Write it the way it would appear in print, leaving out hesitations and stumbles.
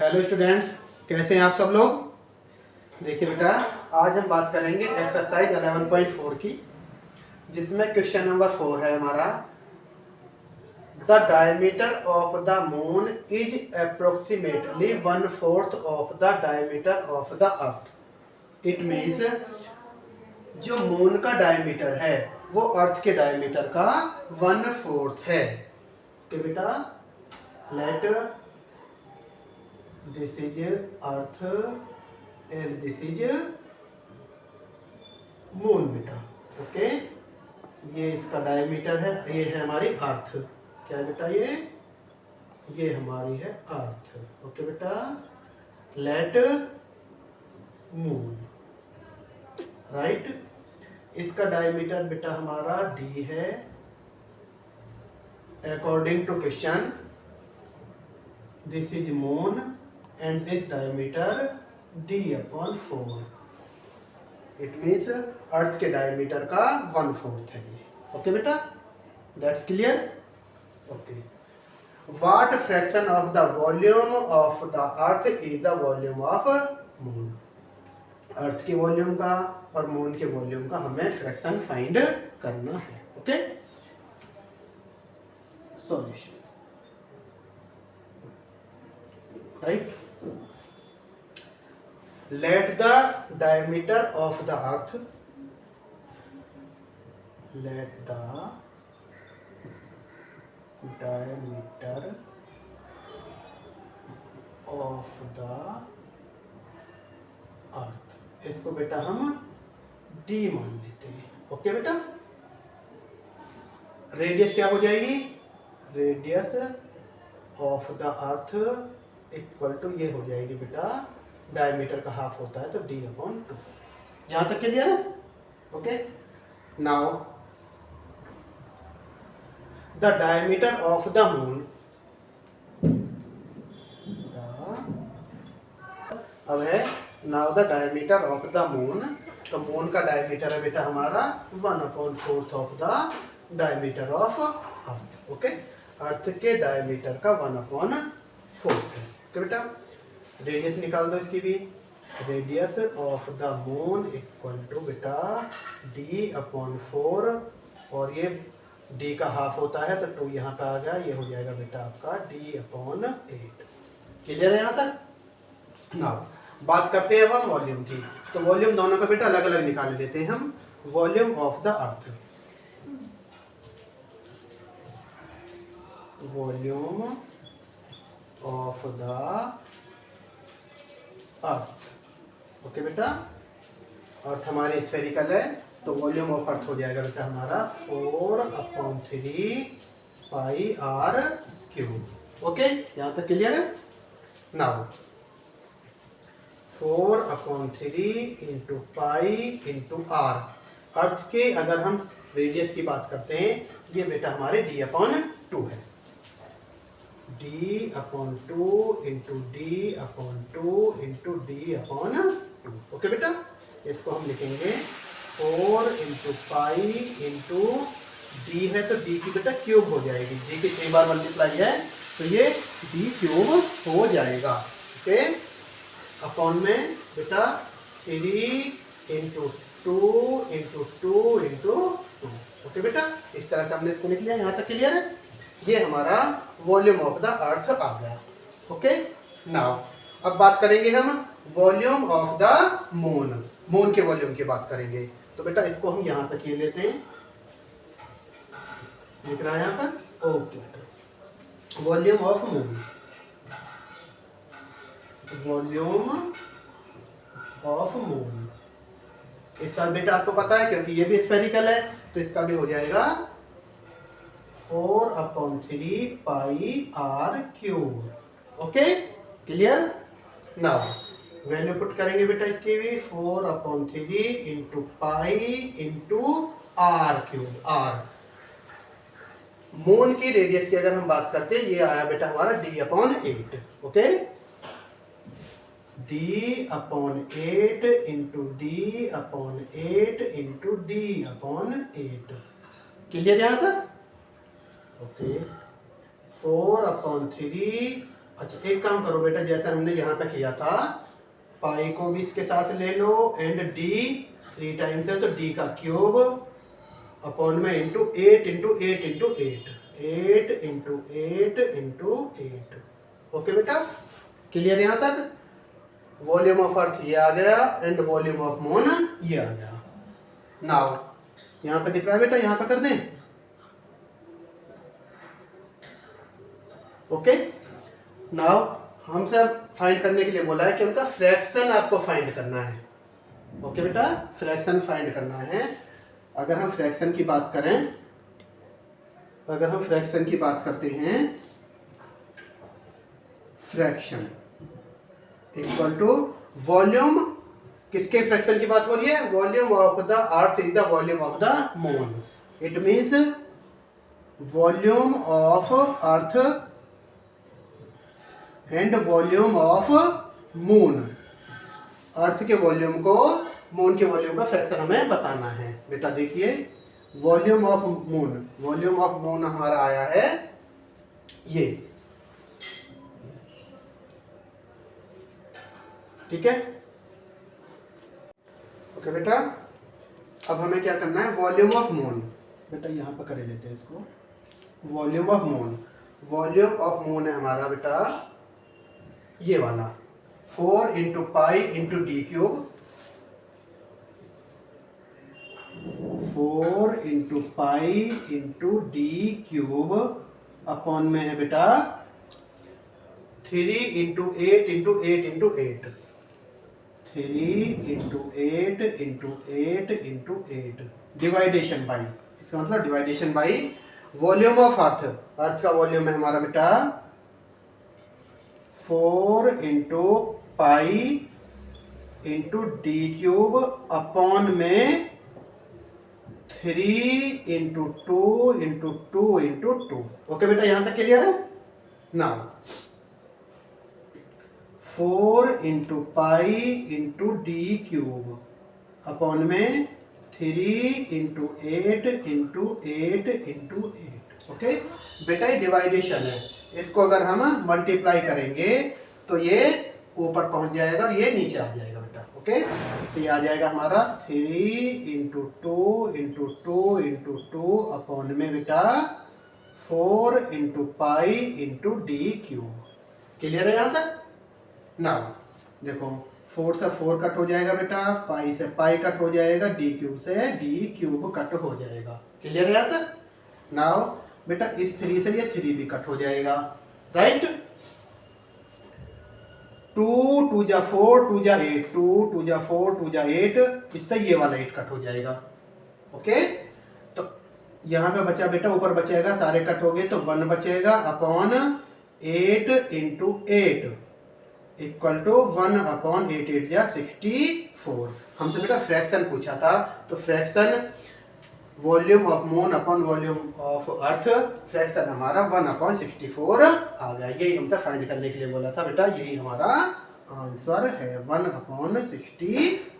Hello students, कैसे हैं आप सब लोग। देखिए बेटा, आज हम बात करेंगे एक्सरसाइज 11.4 की, जिसमें क्वेश्चन नंबर 4 है हमारा। The diameter of the moon is approximately 1/4 of the diameter of the earth. It means जो मून का डायमीटर है वो अर्थ के डायमीटर का 1/4 है। कि बेटा let this is earth and this is moon बेटा। ओके, ये इसका डायमीटर है, ये है हमारी अर्थ। क्या है बेटा, ये हमारी है अर्थ। ओके बेटा, लेट मून राइट। इसका डायमीटर बेटा हमारा डी है according to question. This is moon and this diameter d/4। It means earth के डायमीटर का 1/4 है ये। ओके बेटा, that's clear. Okay, what fraction of the volume of the earth is the volume of moon. Earth के volume का और moon के volume का हमें फ्रैक्शन फाइंड करना है। Okay, solution right. Let the diameter of the earth, let the diameter of the earth, इसको बेटा हम d मान लेते हैं। ओके बेटा, रेडियस क्या हो जाएगी, radius of the earth equal to ये हो जाएगी बेटा, डायमीटर का हाफ होता है तो d/2। यहां तक क्लियर है। Okay, now the diameter of the moon, अब है now the diameter of the moon. तो मून का डायमीटर है बेटा हमारा 1/4 of the diameter of earth. Okay, earth के डायमीटर का 1/4 है। ओके बेटा, रेडियस निकाल दो इसकी भी। Radius of the moon equal to बेटा d/4, और ये d का हाफ होता है तो 2 यहाँ पे आ गया, ये हो जाएगा बेटा आपका d/8। क्लियर है यहाँ तक। नाउ बात करते हैं अब हम वॉल्यूम की। तो वॉल्यूम दोनों का बेटा अलग अलग निकाल लेते हैं हम। Volume of the earth, volume of the earth. Okay बेटा, अर्थ हमारे स्फेरिकल है तो वॉल्यूम ऑफ अर्थ हो जाएगा बेटा हमारा 4/3 πr³। ओके, यहां तक क्लियर है। Now 4/3 into pi into R. Earth के अगर हम रेडियस की बात करते हैं, ये बेटा हमारे d/2 है। d/2 into d/2 into d/2। Okay बेटा, इसको हम लिखेंगे 4 इंटू पाई इंटू डी है तो डी की बेटा क्यूब हो जाएगी। डी की 3 बार मल्टीप्लाई है तो ये डी क्यूब हो जाएगा। ओके, अपॉन में बेटा 3 इंटू 2 इंटू 2 इंटू 2। ओके बेटा, इस तरह से हमने इसको लिख लिया। यहाँ तक क्लियर है। ये हमारा वॉल्यूम ऑफ द अर्थ आ गया। ओके, नाउ अब बात करेंगे हम volume of the moon. Moon के वॉल्यूम की बात करेंगे तो बेटा इसको हम यहां तक ये लेते हैं, लिख रहा है यहां पर। Okay, volume of moon, volume of moon. इसका बेटा आपको पता है क्योंकि ये भी स्फेरिकल है तो इसका भी हो जाएगा 4/3 πr³। Okay, clear. Now value put करेंगे बेटा इसकी भी 4/3 into pi into r³। R moon की रेडियस की अगर हम बात करते हैं, ये आया बेटा हमारा d/8। Okay, d/8 into d/8 into d/8। Clear यहां तक। ओके, 4/3 अच्छा एक काम करो बेटा, जैसे हमने यहाँ पे किया था, पाई को भी इसके साथ ले लो एंड डी 3 टाइम्स है तो डी का क्यूब अपॉन में into 8 into 8 into 8, 8 into 8 into 8। Okay बेटा, क्लियर यहाँ तक? वॉल्यूम ऑफ अर्थ ये आ गया एंड वॉल्यूम ऑफ मून ये आ गया। नाउ यहाँ पे दिख रहा है बेटा, यहाँ पे कर दें। ओके, नाउ हमसे फाइंड करने के लिए बोला है कि उनका फ्रैक्शन आपको फाइंड करना है। ओके बेटा, फ्रैक्शन फाइंड करना है। अगर हम फ्रैक्शन की बात करें, अगर हम फ्रैक्शन की बात करते हैं, फ्रैक्शन इक्वल टू वॉल्यूम, किसके फ्रैक्शन की बात हो रही है? Volume of the earth is the volume of the moon. It means volume of earth and volume of moon, earth के वॉल्यूम को मून के वॉल्यूम का फ्रैक्शन हमें बताना है। बेटा देखिए, volume of moon, volume of moon हमारा आया है ये, ठीक है। ओके बेटा, अब हमें क्या करना है? वॉल्यूम ऑफ मून, बेटा यहाँ पर कर लेते हैं इसको। Volume of moon, volume of moon है हमारा बेटा ये वाला 4 into pi into d cube, 4 into pi into d cube upon में है बेटा 3 into 8 into 8 into 8, 3 into 8 into 8 into 8, division by, इसका मतलब division by volume of earth, earth का वॉल्यूम है हमारा बेटा 4 into pi into d cube upon में 3 इंटू 2 इंटू 2 इंटू 2। ओके बेटा, यहां तक क्लियर है? Now 4 into pi into d cube upon में 3 इंटू 8 इंटू 8 इंटू 8। ओके बेटा, ये डिवाइडेशन है, इसको अगर हम मल्टीप्लाई करेंगे तो ये ऊपर पहुंच जाएगा और ये नीचे आ जाएगा बेटा। ओके, तो ये आ जाएगा हमारा 3 इंटू 2 इंटू 2 इंटू 2 अपॉन में बेटा 4 into pi into d cube. Clear है यहाँ तक? ना देखो, 4 से 4 कट हो जाएगा बेटा, पाई से पाई कट हो जाएगा, डी क्यूब से डी क्यूब कट हो जाएगा। क्लियर है यहाँ तक? नाउ बेटा इस 3 से ये 3 भी कट हो जाएगा, राइट? 2 2 जा 4 2 जा 8, 2 2 जा 4 2 जा 8, इससे ये वाला 8 कट हो जाएगा। ओके, तो यहाँ पे बचा बेटा, ऊपर बचेगा, सारे कट हो गए तो 1 बचेगा upon 8 into 8 equal to 1 upon 8, 8 या 64। हमसे बेटा फ्रैक्शन पूछा था, तो fraction volume of moon upon volume of earth, fraction हमारा 1 अपॉन 64 आ गया। यही हमसे फाइंड करने के लिए बोला था बेटा, यही हमारा आंसर है 1 अपॉन 64।